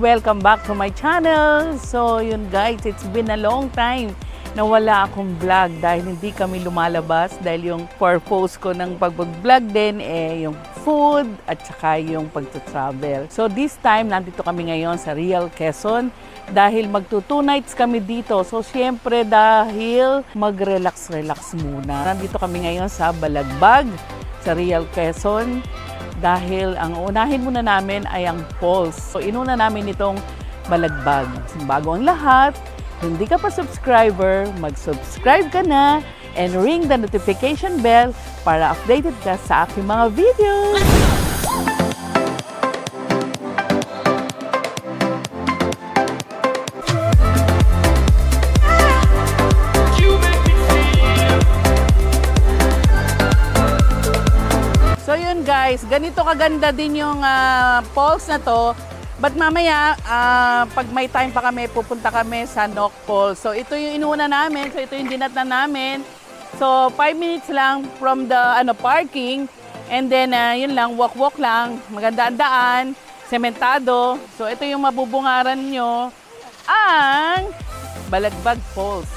Welcome back to my channel. So yun guys, it's been a long time na wala akong vlog dahil hindi kami lumalabas dahil yung purpose ko ng pag-vlog din yung food at saka yung pag-travel. So this time, nandito kami ngayon sa Real Quezon dahil magto 2 nights kami dito. So syempre dahil mag-relax muna. Nandito kami ngayon sa Balagbag sa Real Quezon dahil ang unahin muna namin ay ang falls. So inuna namin itong Balagbag. Bago ang lahat, hindi ka pa subscriber, mag-subscribe ka na and ring the notification bell para updated ka sa aking mga videos. So yun guys, ganito kaganda din yung falls na to. But mamaya, pag may time pa kami, pupunta kami sa Nok Falls. So ito yung inuna namin, so ito yung dinatnan namin. So 5 minutes lang from the parking. And then yun lang, walk lang, maganda ang daan, sementado. So ito yung mabubungaran nyo, ang Balagbag Falls.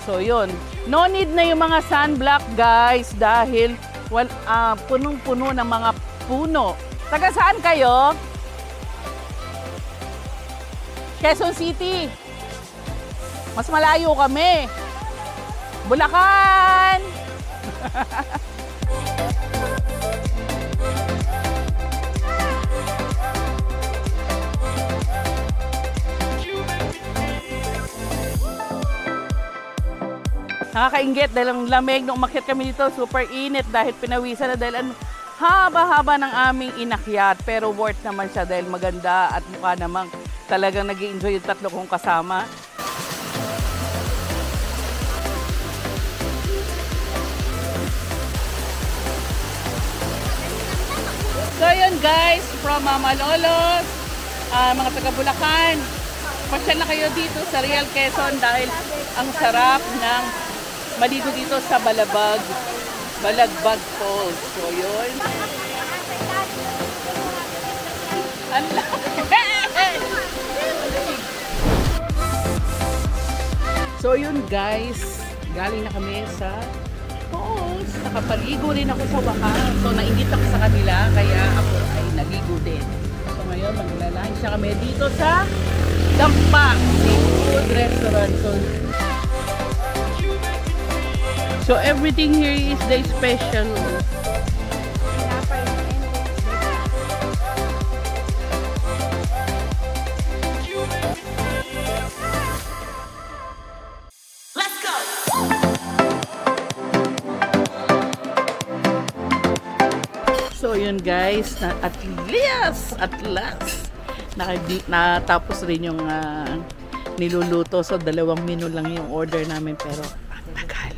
So yun, no need na yung mga sunblock guys dahil punong-puno ng mga puno. Taga saan kayo? Quezon City. Mas malayo kami. Bulacan! Nakakainggit dahil ang lamig nung umakyat kami dito, super init dahil pinawisan na dahil haba-haba ng aming inakyat. Pero worth naman siya dahil maganda at mukha namang talagang nag-i-enjoy yung tatlo kong kasama. So yun guys, from Malolos, mga taga Bulacan, pasyal na kayo dito sa Real Quezon dahil ang sarap ng maligo dito sa Balagbag Falls. So yun. So yun guys, galing na kami sa falls. Nakapaligo rin ako sa wakas. So nainggit ako sa kanila kaya ako ay naligo din. So ngayon magla-lunch na kami dito sa Dampa Seafood Restaurant. So everything here is the special. So yun guys, at last natapos rin yung niluluto. So 2 menu lang yung order namin pero ang tagal.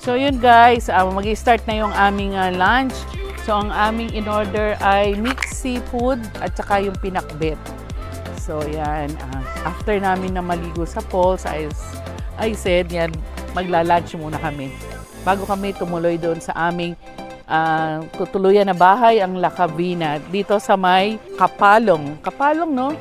So yun guys, mag-i-start na yung aming lunch. So ang aming in-order ay mixed seafood at saka yung pinakbet. So yan, after namin na maligo sa falls, I said yan, magla-lunch muna kami. Bago kami tumuloy doon sa aming tutuluyan na bahay, ang La Cabina, dito sa may Kapalong. Kapalong, no?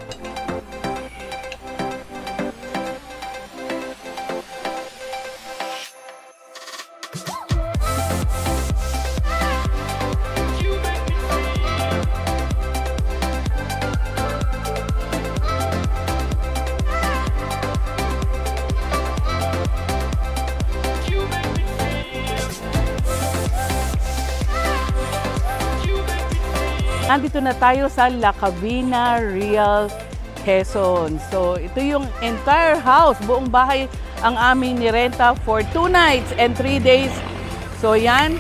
Nandito na tayo sa La Cabina, Real Quezon. So, ito yung entire house, buong bahay ang aming nirenta for 2 nights and 3 days. So, yan.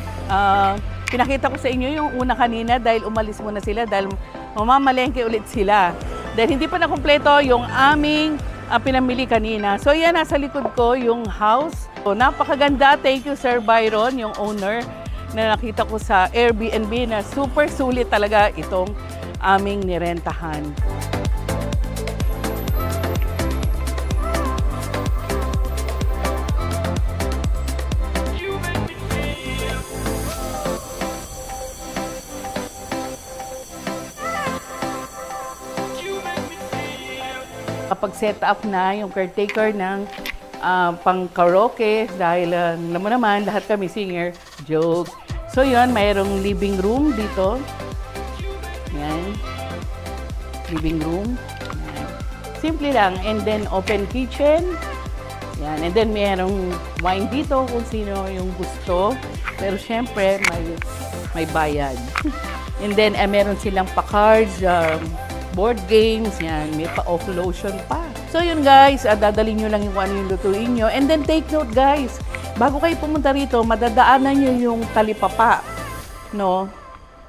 Pinakita ko sa inyo yung una kanina dahil umalis muna sila dahil mamamalengke ulit sila. Dahil hindi pa nakumpleto yung aming pinamili kanina. So, yan, nasa likod ko yung house. So, napakaganda. Thank you, Sir Byron, yung owner, na nakita ko sa Airbnb na super sulit talaga itong aming nirentahan. nakapag-set up na yung caretaker ng pang-karaoke dahil alam mo naman, lahat kami singer. Joke. So yun, mayroong living room dito. Yan. Living room. Yan. Simple lang. And then open kitchen. Yan. And then mayroong wine dito kung sino yung gusto. Pero syempre, may bayad. And then meron silang pa-cards, board games. Yan. May pa-off lotion pa. So yun guys, dadalhin nyo lang yung ano yung lutuin nyo. And then take note guys, bago kayo pumunta rito, madadaanan nyo yung talipapa. No?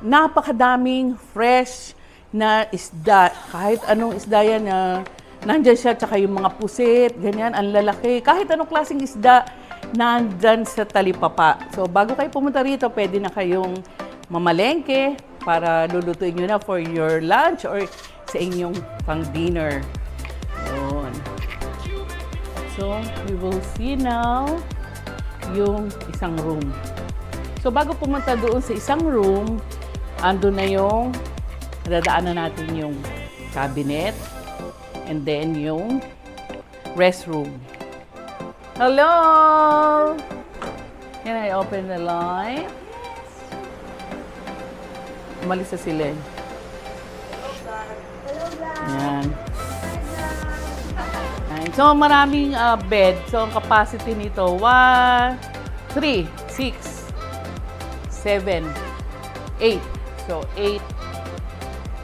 Napakadaming fresh na isda. Kahit anong isda yan na nandyan siya, tsaka yung mga pusit, ganyan, ang lalaki. Kahit anong klaseng isda, nandyan sa talipapa. So bago kayo pumunta rito, pwede na kayong mamalengke para lulutuin nyo na for your lunch or sa inyong pang-dinner. Yun. So, we will see now yung isang room. So, bago pumunta doon sa isang room, ando na yung dadaanan natin yung cabinet and then yung restroom. Hello! Can I open the light? Umalis na sila. Yan. So, maraming bed. So, ang capacity nito, 1, 3, 6, 7, 8. So, 8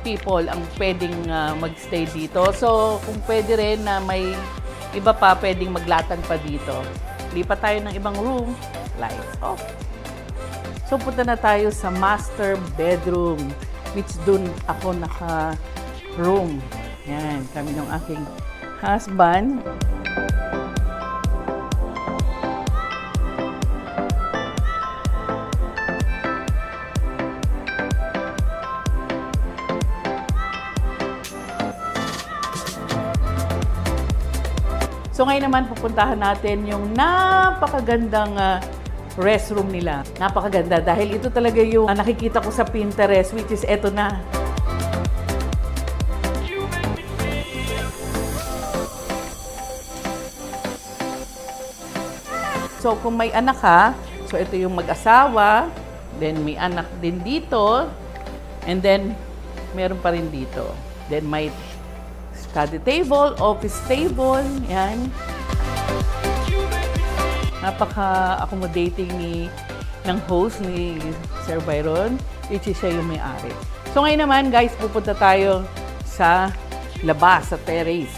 people ang pwedeng magstay dito. So, kung pwede rin na may iba pa, pwedeng maglatag pa dito. Lipat tayo ng ibang room. Lights off. So, punta na tayo sa master bedroom, which dun ako naka-room. Yan, kami ng aking husband. So ngayon naman pupuntahan natin yung napakagandang restroom nila. Napakaganda dahil ito talaga yung nakikita ko sa Pinterest, which is eto na. So, kung may anak ka, so ito yung mag-asawa, then may anak din dito, and then meron pa rin dito. Then may study table, office table, yan. Napaka-accommodating ng host ni Sir Byron, which is siya yung may-ari. So ngayon naman guys, pupunta tayo sa labas, sa terrace.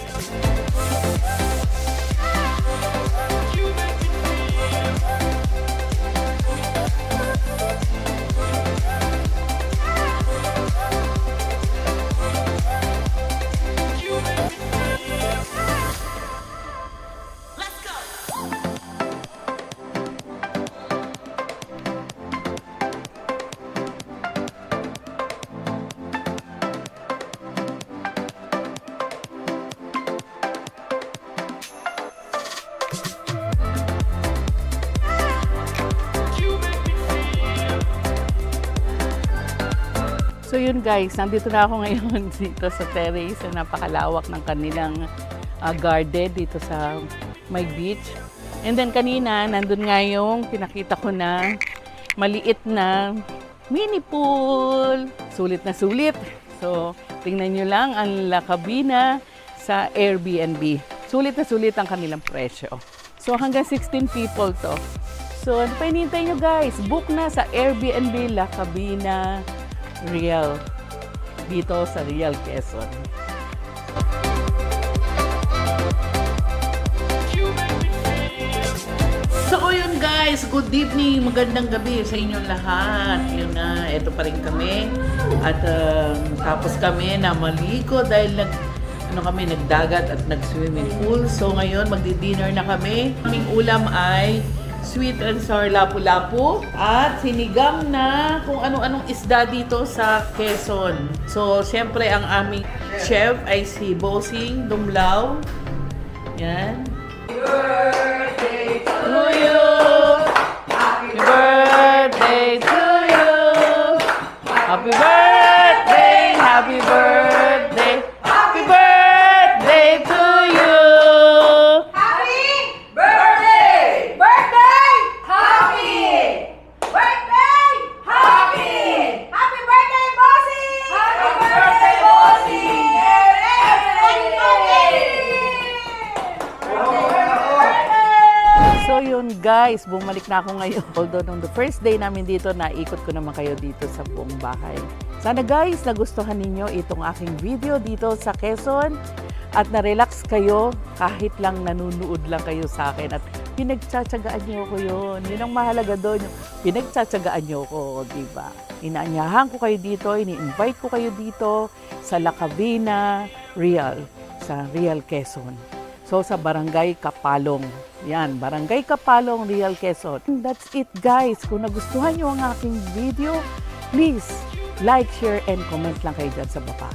So yun guys, nandito na ako ngayon dito sa terrace na napakalawak ng kanilang garden dito sa may beach. And then kanina, nandun nga yung pinakita ko na maliit na mini pool. Sulit na sulit. So, tingnan nyo lang ang La Cabina sa Airbnb. Sulit na sulit ang kanilang presyo. So, hanggang 16 people to. So, ano pa hinihintay nyo guys? Book na sa Airbnb La Cabina Real dito sa Real Quezon. So yun guys, good evening, magandang gabi sa inyong lahat. Yun na, eto pa rin kami. At tapos kami na maligo dahil nagdagat at nag-swimming pool. So ngayon magdi-dinner na kami. Aming ulam ay sweet and sour lapu-lapu at sinigang na kung anong-anong isda dito sa Quezon. So, siyempre ang aming chef ay si Bossing Dumlao. Yan. Happy birthday to you! Happy birthday to you! Happy birthday! Happy birthday! Happy birthday to guys, bumalik na ako ngayon. Although nung the first day namin dito, naikot ko naman kayo dito sa buong bahay. Sana guys, nagustuhan ninyo itong aking video dito sa Quezon. At na-relax kayo kahit lang nanunood lang kayo sa akin. At pinagtsatsagaan nyo ko yun. Yun ang mahalaga doon. Pinagtsatsagaan nyo ko, diba? Inaanyahan ko kayo dito, ini-invite ko kayo dito sa La Cabina, Real, sa Real Quezon. So, sa Barangay Kapalong. Yan, Barangay Kapalong, Real Quezon. That's it, guys. Kung nagustuhan nyo ang aking video, please like, share, and comment lang kayo dyan sa baba.